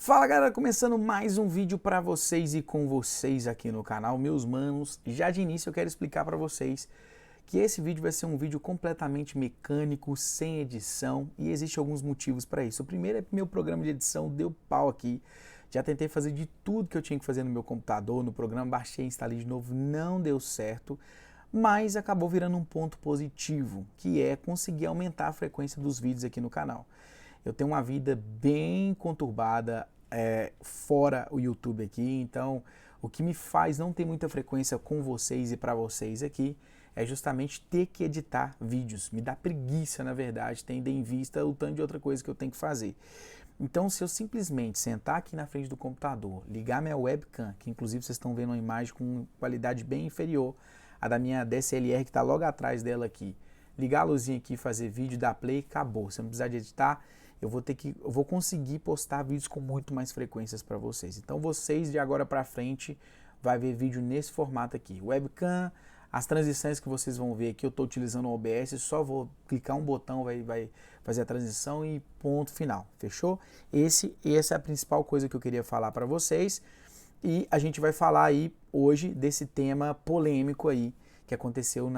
Fala galera, começando mais um vídeo para vocês e com vocês aqui no canal, meus manos. Já de início eu quero explicar para vocês que esse vídeo vai ser um vídeo completamente mecânico, sem edição, e existem alguns motivos para isso. O primeiro é que meu programa de edição deu pau aqui. Já tentei fazer de tudo que eu tinha que fazer no meu computador, no programa, baixei, instalei de novo, não deu certo, mas acabou virando um ponto positivo, que é conseguir aumentar a frequência dos vídeos aqui no canal. Eu tenho uma vida bem conturbada fora o YouTube aqui, então o que me faz não ter muita frequência com vocês e para vocês aqui é justamente ter que editar vídeos. Me dá preguiça, na verdade, tendo em vista o tanto de outra coisa que eu tenho que fazer. Então, se eu simplesmente sentar aqui na frente do computador, ligar minha webcam, que inclusive vocês estão vendo uma imagem com qualidade bem inferior à da minha DSLR que está logo atrás dela aqui, ligar a luzinha aqui, fazer vídeo, dar play, acabou. Você não precisar de editar. Eu vou conseguir postar vídeos com muito mais frequências para vocês. Então vocês de agora para frente vai ver vídeo nesse formato aqui. Webcam, as transições que vocês vão ver aqui, eu estou utilizando o OBS, só vou clicar um botão, vai fazer a transição e ponto final. Fechou? Essa é a principal coisa que eu queria falar para vocês. E a gente vai falar aí hoje desse tema polêmico aí que aconteceu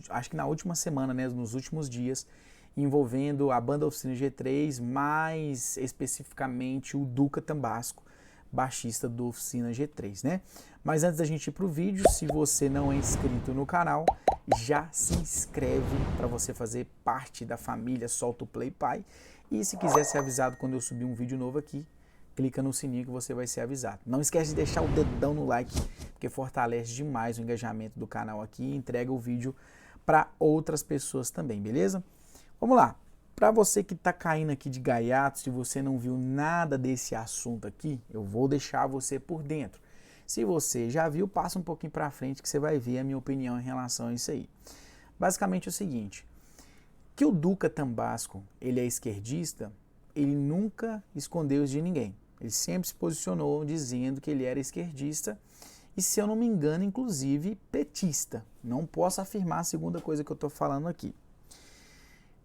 acho que na última semana, né, nos últimos dias, envolvendo a banda Oficina G3, mais especificamente o Duca Tambasco, baixista do Oficina G3, né? Mas antes da gente ir pro vídeo, se você não é inscrito no canal, já se inscreve para você fazer parte da família Solta o Play Pai. E se quiser ser avisado quando eu subir um vídeo novo aqui, clica no sininho que você vai ser avisado. Não esquece de deixar o dedão no like, porque fortalece demais o engajamento do canal aqui e entrega o vídeo para outras pessoas também, beleza? Vamos lá, para você que está caindo aqui de gaiato, se você não viu nada desse assunto aqui, eu vou deixar você por dentro. Se você já viu, passa um pouquinho para frente que você vai ver a minha opinião em relação a isso aí. Basicamente é o seguinte, que o Duca Tambasco, ele é esquerdista, ele nunca escondeu isso de ninguém. Ele sempre se posicionou dizendo que ele era esquerdista e, se eu não me engano, inclusive petista. Não posso afirmar a segunda coisa que eu estou falando aqui.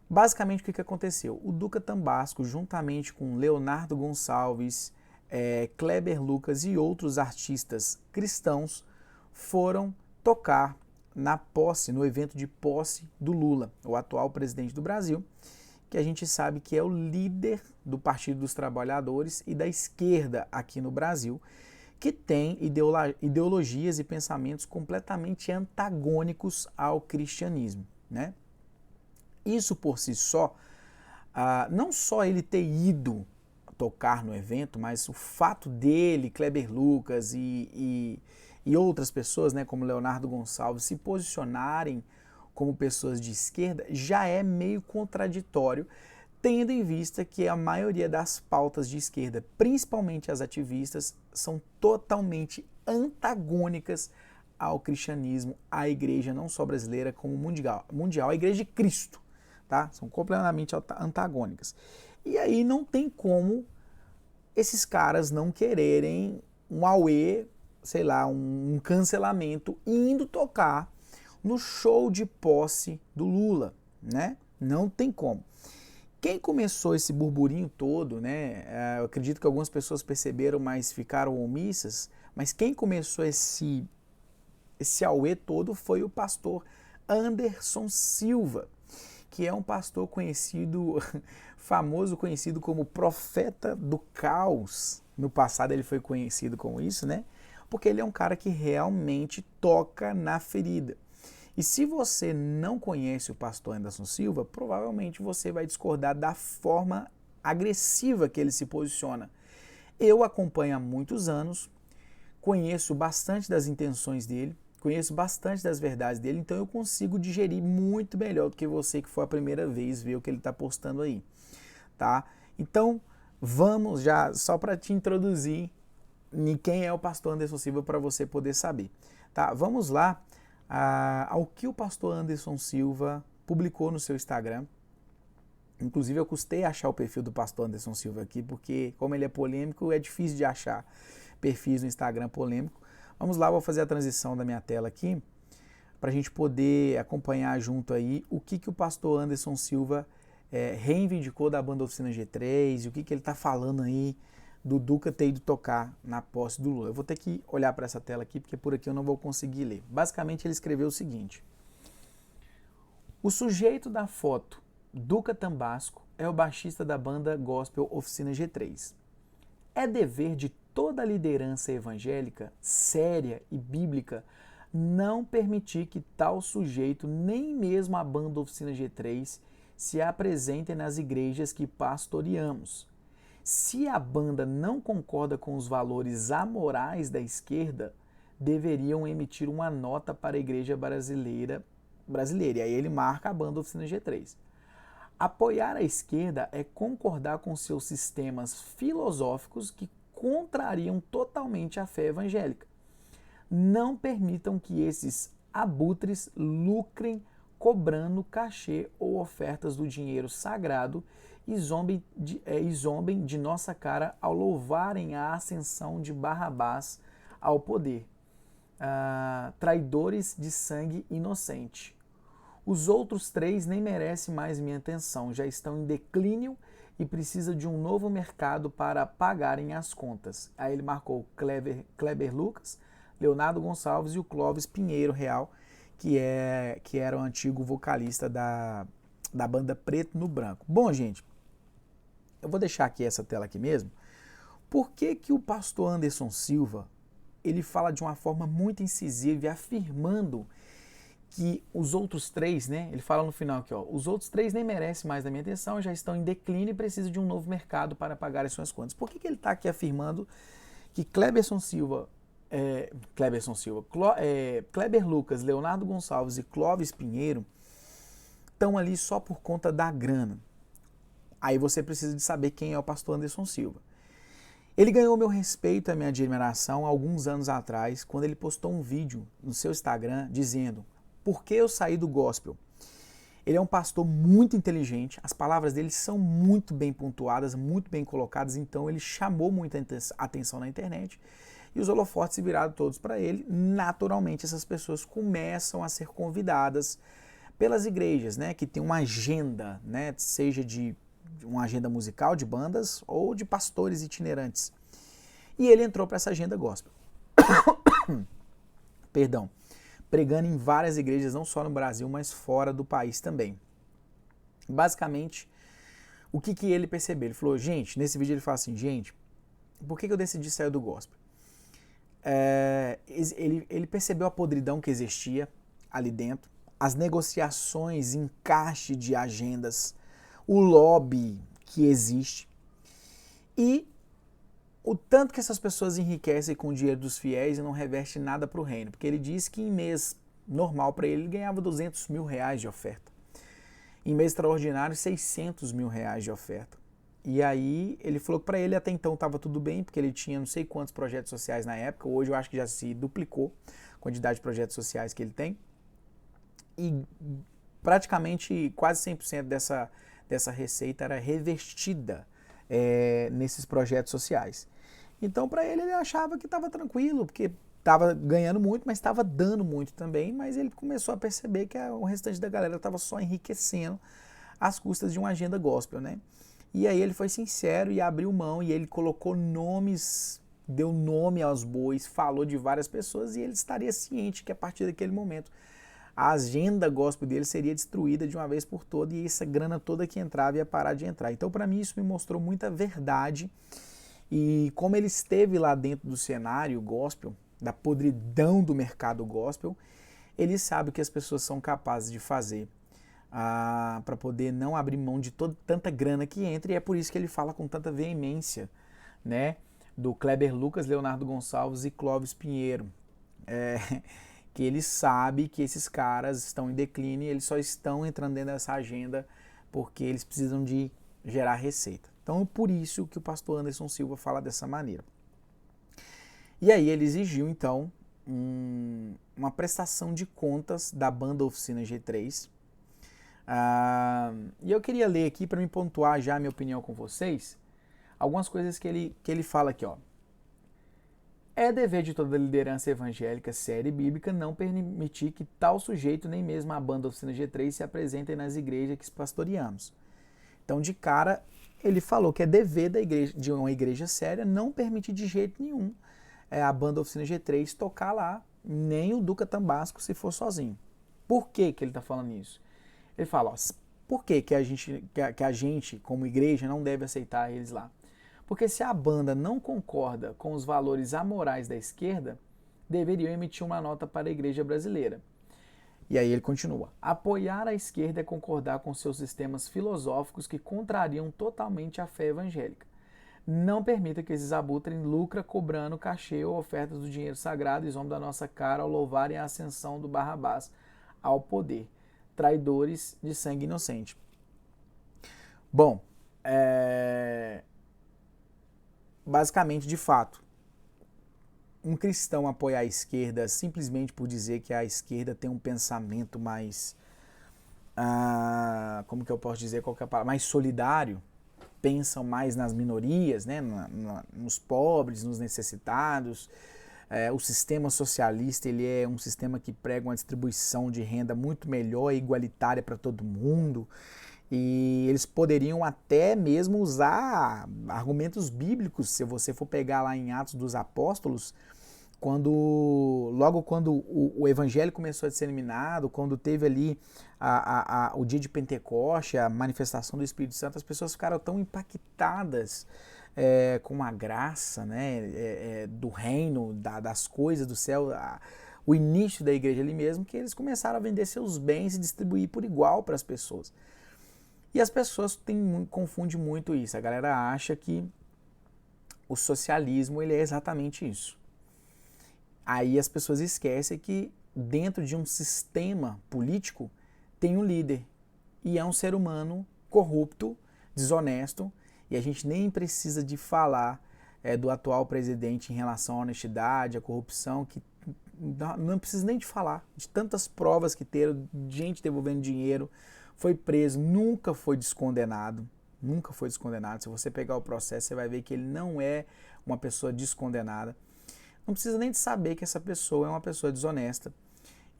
Basicamente, o que aconteceu? O Duca Tambasco, juntamente com Leonardo Gonçalves, Kleber Lucas e outros artistas cristãos, foram tocar no evento de posse do Lula, o atual presidente do Brasil, que a gente sabe que é o líder do Partido dos Trabalhadores e da esquerda aqui no Brasil, que tem ideologias e pensamentos completamente antagônicos ao cristianismo, né? Isso por si só, não só ele ter ido tocar no evento, mas o fato dele, Kleber Lucas e outras pessoas, né, como Leonardo Gonçalves, se posicionarem como pessoas de esquerda, já é meio contraditório, tendo em vista que a maioria das pautas de esquerda, principalmente as ativistas, são totalmente antagônicas ao cristianismo, à igreja não só brasileira como mundial, a igreja de Cristo. Tá? São completamente antagônicas. E aí não tem como esses caras não quererem um auê, sei lá, um cancelamento, indo tocar no show de posse do Lula, né? Não tem como. Quem começou esse burburinho todo, né? Eu acredito que algumas pessoas perceberam, mas ficaram omissas, mas quem começou esse auê todo foi o pastor Anderson Silva, que é um pastor famoso, conhecido como profeta do caos. No passado ele foi conhecido como isso, né? Porque ele é um cara que realmente toca na ferida. E se você não conhece o pastor Anderson Silva, provavelmente você vai discordar da forma agressiva que ele se posiciona. Eu acompanho há muitos anos, conheço bastante das intenções dele, conheço bastante das verdades dele, então eu consigo digerir muito melhor do que você que foi a primeira vez ver o que ele está postando aí, tá? Então, vamos já, só para te introduzir em quem é o pastor Anderson Silva para você poder saber, tá? Vamos lá ao que o pastor Anderson Silva publicou no seu Instagram. Inclusive, eu custei achar o perfil do pastor Anderson Silva aqui, porque como ele é polêmico, é difícil de achar perfis no Instagram polêmico. Vamos lá, vou fazer a transição da minha tela aqui, para a gente poder acompanhar junto aí o que o pastor Anderson Silva reivindicou da banda Oficina G3, e o que ele está falando aí do Duca ter ido tocar na posse do Lula. Eu vou ter que olhar para essa tela aqui, porque por aqui eu não vou conseguir ler. Basicamente, ele escreveu o seguinte: o sujeito da foto, Duca Tambasco, é o baixista da banda gospel Oficina G3. É dever de toda liderança evangélica, séria e bíblica, não permitir que tal sujeito, nem mesmo a banda Oficina G3, se apresentem nas igrejas que pastoreamos. Se a banda não concorda com os valores amorais da esquerda, deveriam emitir uma nota para a igreja brasileira. E aí ele marca a banda Oficina G3. Apoiar a esquerda é concordar com seus sistemas filosóficos que contrariam totalmente a fé evangélica. Não permitam que esses abutres lucrem cobrando cachê ou ofertas do dinheiro sagrado e zombem de nossa cara ao louvarem a ascensão de Barrabás ao poder. Traidores de sangue inocente. Os outros 3 nem merecem mais minha atenção, já estão em declínio e precisam de um novo mercado para pagarem as contas. Aí ele marcou Kleber Lucas, Leonardo Gonçalves e o Clóvis Pinheiro Real, que era o antigo vocalista da banda Preto no Branco. Bom, gente, eu vou deixar aqui essa tela aqui mesmo. Por que o pastor Anderson Silva ele fala de uma forma muito incisiva e afirmando que os outros 3, né? Ele fala no final aqui, ó, os outros 3 nem merecem mais da minha atenção, já estão em declínio e precisam de um novo mercado para pagar as suas contas. Por que ele está aqui afirmando que Kleber Lucas, Leonardo Gonçalves e Clóvis Pinheiro estão ali só por conta da grana? Aí você precisa de saber quem é o pastor Anderson Silva. Ele ganhou meu respeito e a minha admiração há alguns anos atrás, quando ele postou um vídeo no seu Instagram dizendo: por que eu saí do gospel? Ele é um pastor muito inteligente, as palavras dele são muito bem pontuadas, muito bem colocadas, então ele chamou muita atenção na internet e os holofotes se viraram todos para ele. Naturalmente, essas pessoas começam a ser convidadas pelas igrejas, né, que tem uma agenda, né, seja de uma agenda musical de bandas ou de pastores itinerantes. E ele entrou para essa agenda gospel. Perdão. Pregando em várias igrejas, não só no Brasil, mas fora do país também. Basicamente, o que ele percebeu? Ele falou, gente, nesse vídeo ele fala assim, gente, por que eu decidi sair do gospel? Ele percebeu a podridão que existia ali dentro, as negociações, encaixe de agendas, o lobby que existe e o tanto que essas pessoas enriquecem com o dinheiro dos fiéis e não reverte nada para o reino. Porque ele disse que em mês normal para ele ganhava 200 mil reais de oferta. Em mês extraordinário, 600 mil reais de oferta. E aí ele falou que para ele até então estava tudo bem, porque ele tinha não sei quantos projetos sociais na época. Hoje eu acho que já se duplicou a quantidade de projetos sociais que ele tem. E praticamente quase 100% dessa receita era revestida nesses projetos sociais. Então, para ele achava que estava tranquilo, porque estava ganhando muito, mas estava dando muito também, mas ele começou a perceber que o restante da galera estava só enriquecendo às custas de uma agenda gospel, né? E aí ele foi sincero e abriu mão, e ele colocou nomes, deu nome aos bois, falou de várias pessoas, e ele estaria ciente que a partir daquele momento a agenda gospel dele seria destruída de uma vez por todas, e essa grana toda que entrava ia parar de entrar. Então, para mim, isso me mostrou muita verdade. E como ele esteve lá dentro do cenário gospel, da podridão do mercado gospel, ele sabe o que as pessoas são capazes de fazer para poder não abrir mão de tanta grana que entra, e é por isso que ele fala com tanta veemência, né, do Kleber Lucas, Leonardo Gonçalves e Clóvis Pinheiro. Que ele sabe que esses caras estão em declínio e eles só estão entrando dentro dessa agenda porque eles precisam de gerar receita. Então, é por isso que o pastor Anderson Silva fala dessa maneira. E aí ele exigiu, então, uma prestação de contas da banda Oficina G3. E eu queria ler aqui para me pontuar já a minha opinião com vocês, algumas coisas que ele fala aqui, ó. É dever de toda liderança evangélica séria e bíblica não permitir que tal sujeito, nem mesmo a banda Oficina G3, se apresentem nas igrejas que pastoreamos. Então, de cara, ele falou que é dever da igreja, de uma igreja séria não permitir de jeito nenhum a banda Oficina G3 tocar lá, nem o Duca Tambasco se for sozinho. Por que que ele está falando isso? Ele fala, ó, por que a gente, como igreja, não deve aceitar eles lá? Porque se a banda não concorda com os valores amorais da esquerda, deveriam emitir uma nota para a igreja brasileira. E aí ele continua, apoiar a esquerda é concordar com seus sistemas filosóficos que contrariam totalmente a fé evangélica. Não permita que esses abutres lucrem cobrando cachê ou ofertas do dinheiro sagrado e zombem da nossa cara ao louvarem a ascensão do Barrabás ao poder. Traidores de sangue inocente. Bom, basicamente, de fato, um cristão apoiar a esquerda simplesmente por dizer que a esquerda tem um pensamento mais, como que eu posso dizer, qualquer palavra, mais solidário, pensam mais nas minorias, né, nos pobres, nos necessitados. O sistema socialista ele é um sistema que prega uma distribuição de renda muito melhor e igualitária para todo mundo. E eles poderiam até mesmo usar argumentos bíblicos, se você for pegar lá em Atos dos Apóstolos, logo quando o evangelho começou a ser eliminado, quando teve ali o dia de Pentecoste, a manifestação do Espírito Santo, as pessoas ficaram tão impactadas com a graça, né, do reino, das coisas do céu, o início da igreja ali mesmo, que eles começaram a vender seus bens e distribuir por igual para as pessoas. E as pessoas confundem muito isso. A galera acha que o socialismo ele é exatamente isso. Aí as pessoas esquecem que dentro de um sistema político tem um líder. E é um ser humano corrupto, desonesto. E a gente nem precisa de falar do atual presidente em relação à honestidade, à corrupção, que não precisa nem de falar. De tantas provas que teram, gente devolvendo dinheiro, foi preso, nunca foi descondenado. Nunca foi descondenado. Se você pegar o processo, você vai ver que ele não é uma pessoa descondenada. Não precisa nem de saber que essa pessoa é uma pessoa desonesta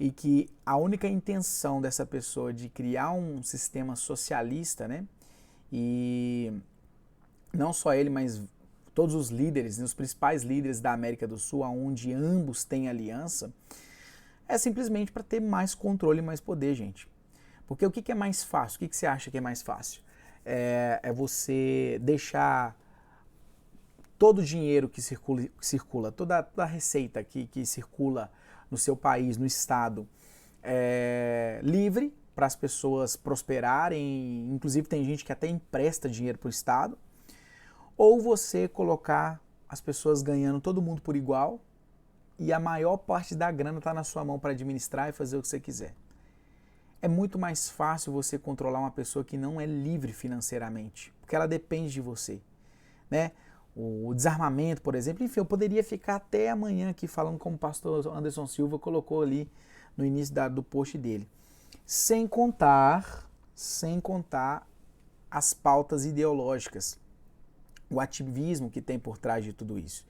e que a única intenção dessa pessoa de criar um sistema socialista, né? E não só ele, mas todos os líderes, os principais líderes da América do Sul, onde ambos têm aliança, é simplesmente para ter mais controle e mais poder, gente. Porque o que é mais fácil? O que você acha que é mais fácil? É você deixar todo o dinheiro que circula toda a receita que circula no seu país, no estado, livre para as pessoas prosperarem, inclusive tem gente que até empresta dinheiro para o estado, ou você colocar as pessoas ganhando todo mundo por igual e a maior parte da grana está na sua mão para administrar e fazer o que você quiser. É muito mais fácil você controlar uma pessoa que não é livre financeiramente, porque ela depende de você, né? O desarmamento, por exemplo, enfim, eu poderia ficar até amanhã aqui falando como o pastor Anderson Silva colocou ali no início do post dele. Sem contar as pautas ideológicas, o ativismo que tem por trás de tudo isso.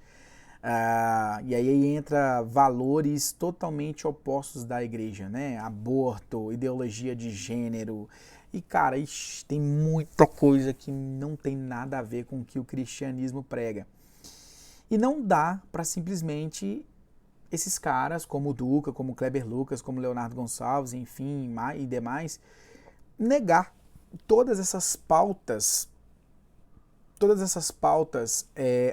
E aí entra valores totalmente opostos da igreja, né? Aborto, ideologia de gênero. E, cara, tem muita coisa que não tem nada a ver com o que o cristianismo prega. E não dá para simplesmente esses caras, como o Duca, como o Kleber Lucas, como o Leonardo Gonçalves, enfim, e demais, negar todas essas pautas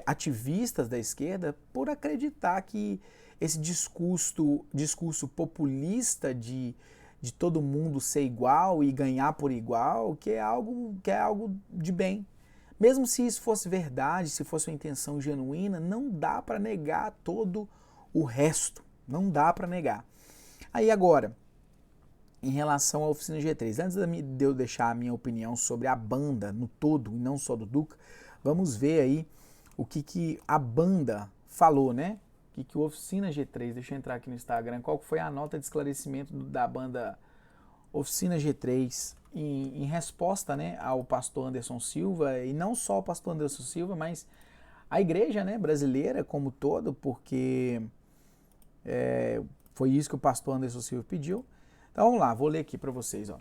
ativistas da esquerda por acreditar que esse discurso populista de todo mundo ser igual e ganhar por igual, que é algo de bem. Mesmo se isso fosse verdade, se fosse uma intenção genuína, não dá para negar todo o resto. Não dá para negar. Aí agora, em relação à Oficina G3, antes de eu deixar a minha opinião sobre a banda no todo, e não só do Duca, vamos ver aí o que a banda falou, né? O que o Oficina G3, deixa eu entrar aqui no Instagram, qual foi a nota de esclarecimento da banda Oficina G3 em resposta, né, ao pastor Anderson Silva, e não só o pastor Anderson Silva, mas a igreja, né, brasileira como todo, porque foi isso que o pastor Anderson Silva pediu. Então vamos lá, vou ler aqui para vocês. Ó.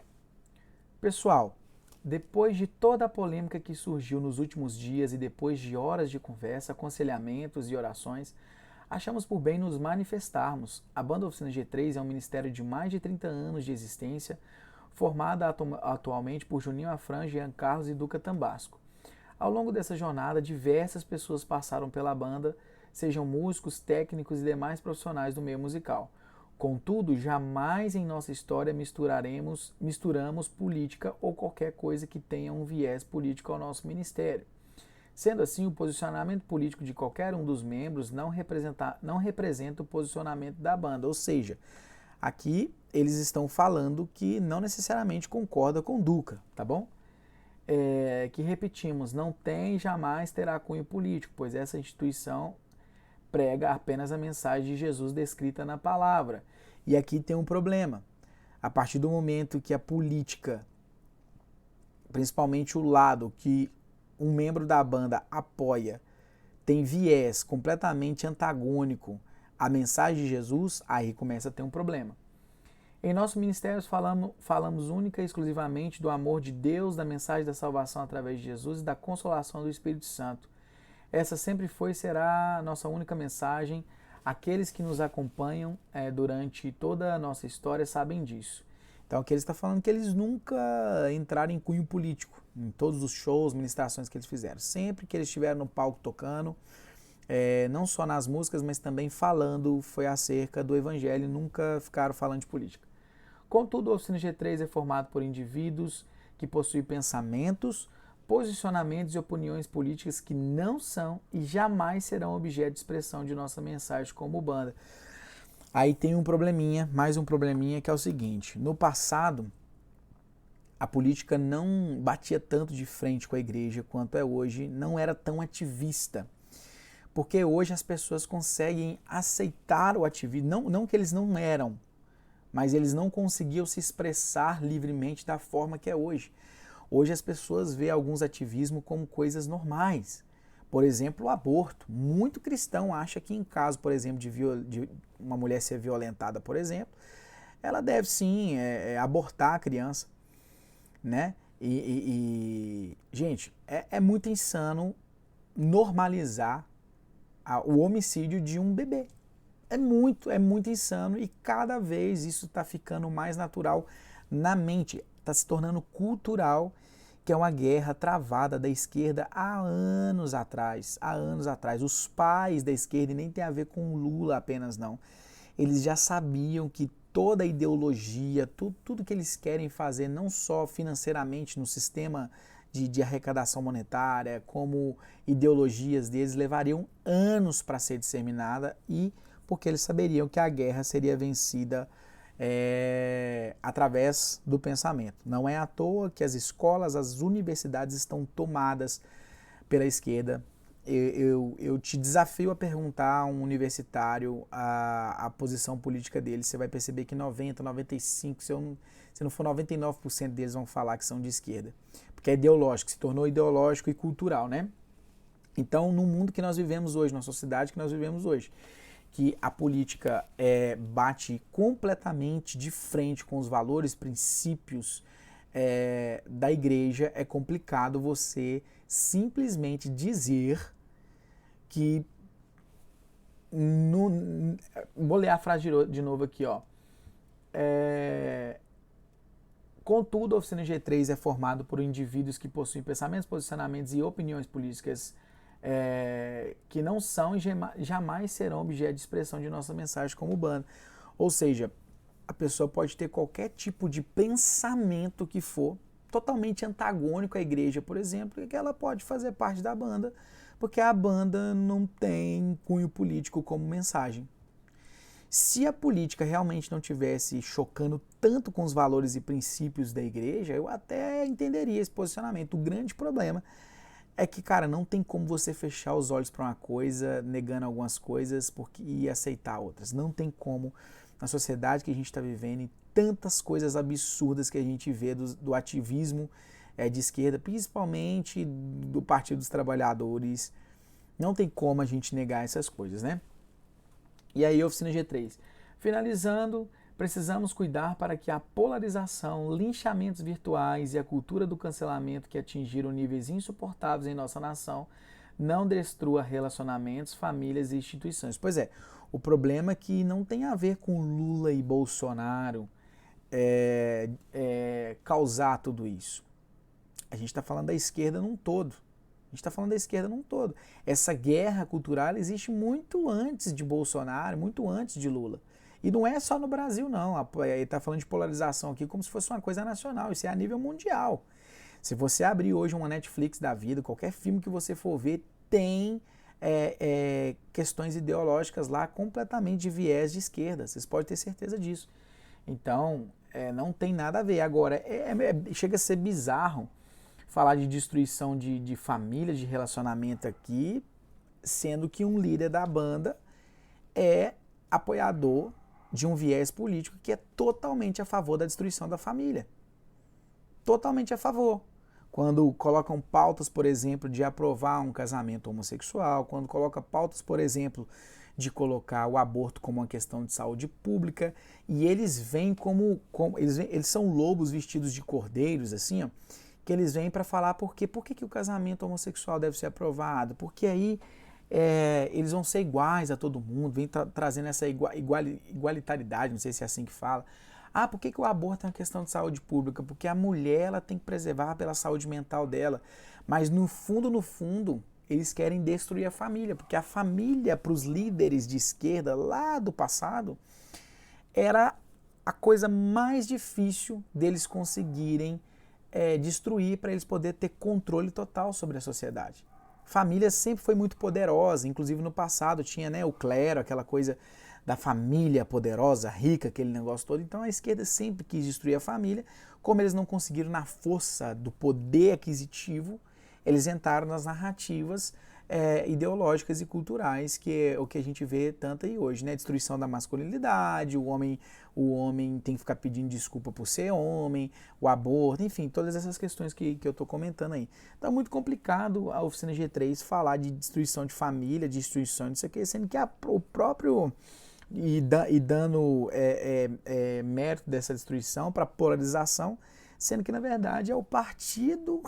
Pessoal, depois de toda a polêmica que surgiu nos últimos dias e depois de horas de conversa, aconselhamentos e orações, achamos por bem nos manifestarmos. A Banda Oficina G3 é um ministério de mais de 30 anos de existência, formada atualmente por Juninho Afran, Jean Carlos e Duca Tambasco. Ao longo dessa jornada, diversas pessoas passaram pela banda, sejam músicos, técnicos e demais profissionais do meio musical. Contudo, jamais em nossa história misturamos política ou qualquer coisa que tenha um viés político ao nosso ministério. Sendo assim, o posicionamento político de qualquer um dos membros não representa o posicionamento da banda. Ou seja, aqui eles estão falando que não necessariamente concorda com Duca, tá bom? Que repetimos, não tem e jamais terá cunho político, pois essa instituição prega apenas a mensagem de Jesus descrita na palavra. E aqui tem um problema. A partir do momento que a política, principalmente o lado que um membro da banda apoia, tem viés completamente antagônico à mensagem de Jesus, aí começa a ter um problema. Em nosso ministério falamos única e exclusivamente do amor de Deus, da mensagem da salvação através de Jesus e da consolação do Espírito Santo. Essa sempre foi e será a nossa única mensagem. Aqueles que nos acompanham durante toda a nossa história sabem disso. Então aqui ele está falando que eles nunca entraram em cunho político em todos os shows, ministrações que eles fizeram. Sempre que eles estiveram no palco tocando, não só nas músicas, mas também falando, foi acerca do evangelho, nunca ficaram falando de política. Contudo, o Oficina G3 é formado por indivíduos que possuem pensamentos, posicionamentos e opiniões políticas que não são e jamais serão objeto de expressão de nossa mensagem como banda. Aí tem um probleminha, mais um probleminha, que é o seguinte: no passado, a política não batia tanto de frente com a igreja quanto é hoje, não era tão ativista. Porque hoje as pessoas conseguem aceitar o ativismo, não que eles não eram, mas eles não conseguiam se expressar livremente da forma que é hoje. Hoje as pessoas veem alguns ativismos como coisas normais. Por exemplo, o aborto. Muito cristão acha que em caso, por exemplo, de uma mulher ser violentada, por exemplo, ela deve sim abortar a criança, né? Gente, é muito insano normalizar o homicídio de um bebê. É muito insano e cada vez isso está ficando mais natural na mente, está se tornando cultural, que é uma guerra travada da esquerda há anos atrás. Os pais da esquerda, e nem tem a ver com Lula apenas não, eles já sabiam que toda a ideologia, tudo que eles querem fazer, não só financeiramente no sistema de arrecadação monetária, como ideologias deles, levariam anos para ser disseminada, e porque eles saberiam que a guerra seria vencida através do pensamento. Não é à toa que as escolas, as universidades estão tomadas pela esquerda. Eu te desafio a perguntar a um universitário a posição política dele. Você vai perceber que 90, 95, se não for 99% deles vão falar que são de esquerda. Porque é ideológico, se tornou ideológico e cultural, né? Então, no mundo que nós vivemos hoje, na sociedade que nós vivemos hoje, que a política bate completamente de frente com os valores, princípios da igreja, é complicado você simplesmente dizer que... Vou ler a frase de novo aqui, ó. Contudo, a Oficina G3 é formado por indivíduos que possuem pensamentos, posicionamentos e opiniões políticas que não são e jamais serão objeto de expressão de nossa mensagem como banda. Ou seja, a pessoa pode ter qualquer tipo de pensamento que for totalmente antagônico à igreja, por exemplo, e que ela pode fazer parte da banda, porque a banda não tem cunho político como mensagem. Se a política realmente não tivesse chocando tanto com os valores e princípios da igreja, eu até entenderia esse posicionamento. O grande problema é que, cara, não tem como você fechar os olhos para uma coisa, negando algumas coisas e aceitar outras. Não tem como, na sociedade que a gente está vivendo, e tantas coisas absurdas que a gente vê do ativismo de esquerda, principalmente do Partido dos Trabalhadores, não tem como a gente negar essas coisas, né? E aí, Oficina G3. Finalizando, Precisamos cuidar para que a polarização, linchamentos virtuais e a cultura do cancelamento que atingiram níveis insuportáveis em nossa nação não destrua relacionamentos, famílias e instituições. Pois é, o problema é que não tem a ver com Lula e Bolsonaro causar tudo isso. A gente está falando da esquerda num todo. Essa guerra cultural existe muito antes de Bolsonaro, muito antes de Lula. E não é só no Brasil, não. Ele está falando de polarização aqui como se fosse uma coisa nacional. Isso é a nível mundial. Se você abrir hoje uma Netflix da vida, qualquer filme que você for ver, tem questões ideológicas lá completamente de viés de esquerda. Vocês podem ter certeza disso. Então, não tem nada a ver. Agora, chega a ser bizarro falar de destruição de família, de relacionamento aqui, sendo que um líder da banda é apoiador de um viés político que é totalmente a favor da destruição da família. Totalmente a favor. Quando colocam pautas, por exemplo, de aprovar um casamento homossexual, quando coloca pautas, por exemplo, de colocar o aborto como uma questão de saúde pública, e eles vêm eles são lobos vestidos de cordeiros, assim, ó, que eles vêm para falar por que o casamento homossexual deve ser aprovado, porque aí eles vão ser iguais a todo mundo, vem trazendo essa igualitaridade, não sei se é assim que fala. Ah, por que o aborto é uma questão de saúde pública? Porque a mulher ela tem que preservar pela saúde mental dela, mas no fundo, eles querem destruir a família, porque a família, para os líderes de esquerda lá do passado, era a coisa mais difícil deles conseguirem destruir para eles poderem ter controle total sobre a sociedade. Família sempre foi muito poderosa, inclusive no passado tinha, né, o clero, aquela coisa da família poderosa, rica, aquele negócio todo. Então a esquerda sempre quis destruir a família. Como eles não conseguiram na força do poder aquisitivo, eles entraram nas narrativas ideológicas e culturais, que é o que a gente vê tanto aí hoje, né? Destruição da masculinidade, o homem tem que ficar pedindo desculpa por ser homem, o aborto, enfim, todas essas questões que eu estou comentando aí. Então é muito complicado a Oficina G3 falar de destruição de família, de destruição disso aqui, sendo que o próprio e dando mérito dessa destruição para polarização, sendo que na verdade é o partido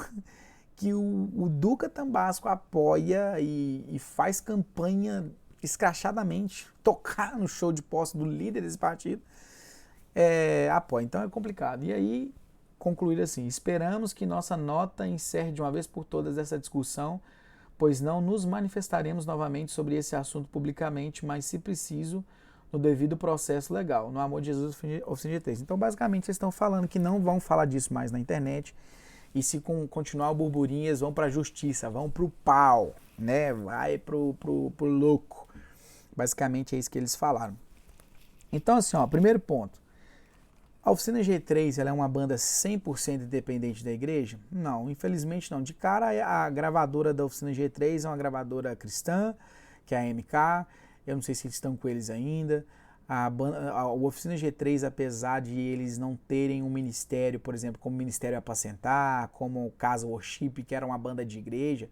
que o Duca Tambasco apoia e faz campanha escrachadamente, tocar no show de posse do líder desse partido, apoia. Então é complicado. E aí, concluir assim, esperamos que nossa nota encerre de uma vez por todas essa discussão, pois não nos manifestaremos novamente sobre esse assunto publicamente, mas se preciso, no devido processo legal. No amor de Jesus, Oficina G3. Então, basicamente, vocês estão falando que não vão falar disso mais na internet, e se continuar o burburinho, eles vão para a justiça, vão para o pau, né? Vai pro louco. Basicamente é isso que eles falaram. Então, assim, ó, primeiro ponto. A Oficina G3 ela é uma banda 100% independente da igreja? Não, infelizmente não. De cara, a gravadora da Oficina G3 é uma gravadora cristã, que é a MK. Eu não sei se eles estão com eles ainda. A Oficina G3, apesar de eles não terem um ministério, por exemplo, como o Ministério Apacentar, como o Casa Worship, que era uma banda de igreja,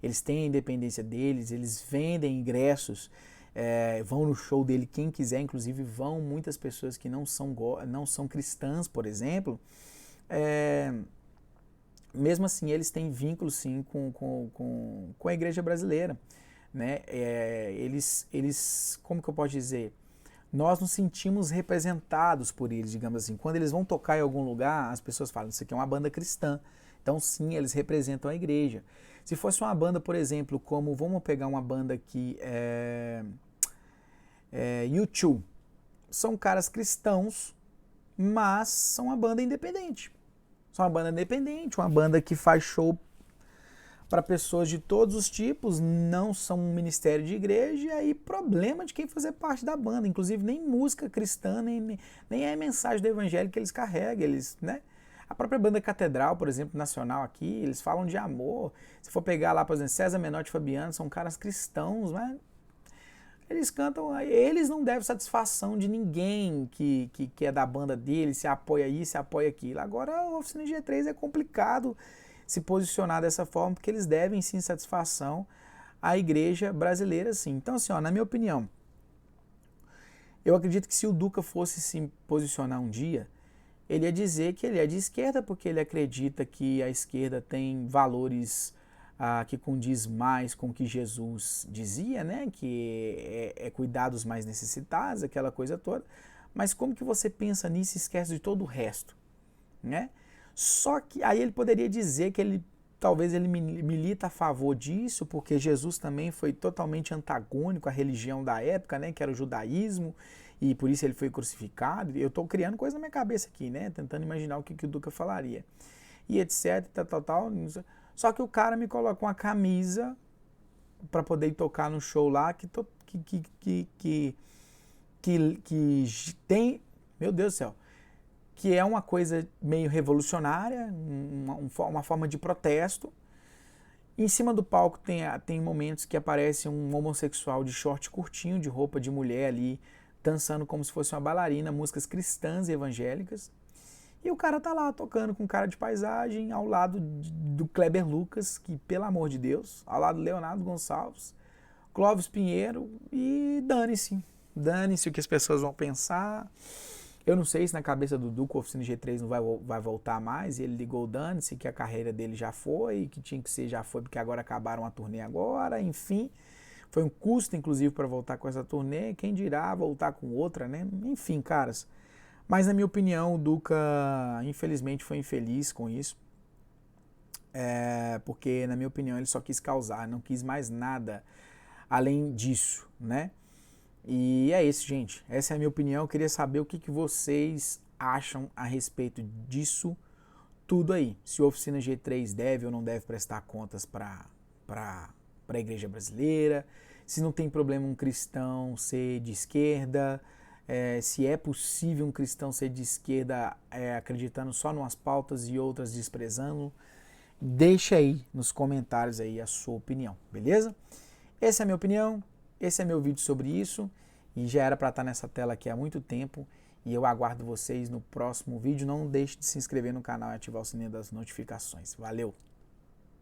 eles têm a independência deles, eles vendem ingressos, vão no show dele quem quiser, inclusive vão muitas pessoas que não são cristãs, por exemplo. Mesmo assim, eles têm vínculo, sim, com a igreja brasileira, né? Eles, como que eu posso dizer? Nós nos sentimos representados por eles, digamos assim. Quando eles vão tocar em algum lugar, as pessoas falam, isso aqui é uma banda cristã. Então, sim, eles representam a igreja. Se fosse uma banda, por exemplo, como, vamos pegar uma banda aqui, U2. São caras cristãos, mas são uma banda independente. São uma banda independente, uma banda que faz show para pessoas de todos os tipos, não são um ministério de igreja, e aí problema de quem fazer parte da banda, inclusive nem música cristã, nem é a mensagem do evangelho que eles carregam, né? A própria banda Catedral, por exemplo, nacional aqui, eles falam de amor. Se for pegar lá, por exemplo, César Menotti e Fabiano, são caras cristãos, mas eles cantam, eles não devem satisfação de ninguém que é da banda deles, se apoia isso, se apoia aquilo. Agora, a Oficina G3 é complicado se posicionar dessa forma, porque eles devem sim satisfação à igreja brasileira, sim. Então, assim, ó, na minha opinião, Eu acredito que se o Duca fosse se posicionar um dia, ele ia dizer que ele é de esquerda porque ele acredita que a esquerda tem valores que condiz mais com o que Jesus dizia, né? Que é cuidar dos mais necessitados, aquela coisa toda. Mas como que você pensa nisso e esquece de todo o resto, né? Só que aí ele poderia dizer que talvez ele milita a favor disso, porque Jesus também foi totalmente antagônico à religião da época, né, que era o judaísmo, e por isso ele foi crucificado. Eu estou criando coisa na minha cabeça aqui, né, tentando imaginar o que o Duca falaria. E etc, tal. Só que o cara me colocou uma camisa para poder ir tocar no show lá que tem, meu Deus do céu, que é uma coisa meio revolucionária, uma forma de protesto. Em cima do palco tem momentos que aparece um homossexual de short curtinho, de roupa de mulher ali, dançando como se fosse uma bailarina, músicas cristãs e evangélicas. E o cara tá lá tocando com cara de paisagem, ao lado do Kleber Lucas, que pelo amor de Deus, ao lado do Leonardo Gonçalves, Clóvis Pinheiro, e dane-se o que as pessoas vão pensar. Eu não sei se na cabeça do Duca o Oficina G3 não vai voltar mais, e ele ligou o dane-se, que a carreira dele já foi, que tinha que ser já foi, porque agora acabaram a turnê agora, enfim. Foi um custo, inclusive, para voltar com essa turnê, quem dirá voltar com outra, né? Enfim, caras. Mas, na minha opinião, o Duca, infelizmente, foi infeliz com isso. Porque, na minha opinião, ele só quis causar, não quis mais nada além disso, né? E é isso, gente. Essa é a minha opinião. Eu queria saber o que vocês acham a respeito disso tudo aí. Se a Oficina G3 deve ou não deve prestar contas para a igreja brasileira. Se não tem problema um cristão ser de esquerda. Se é possível um cristão ser de esquerda acreditando só numas pautas e outras desprezando. Deixa aí nos comentários aí a sua opinião, beleza? Essa é a minha opinião. Esse é meu vídeo sobre isso e já era para estar nessa tela aqui há muito tempo e eu aguardo vocês no próximo vídeo. Não deixe de se inscrever no canal e ativar o sininho das notificações. Valeu!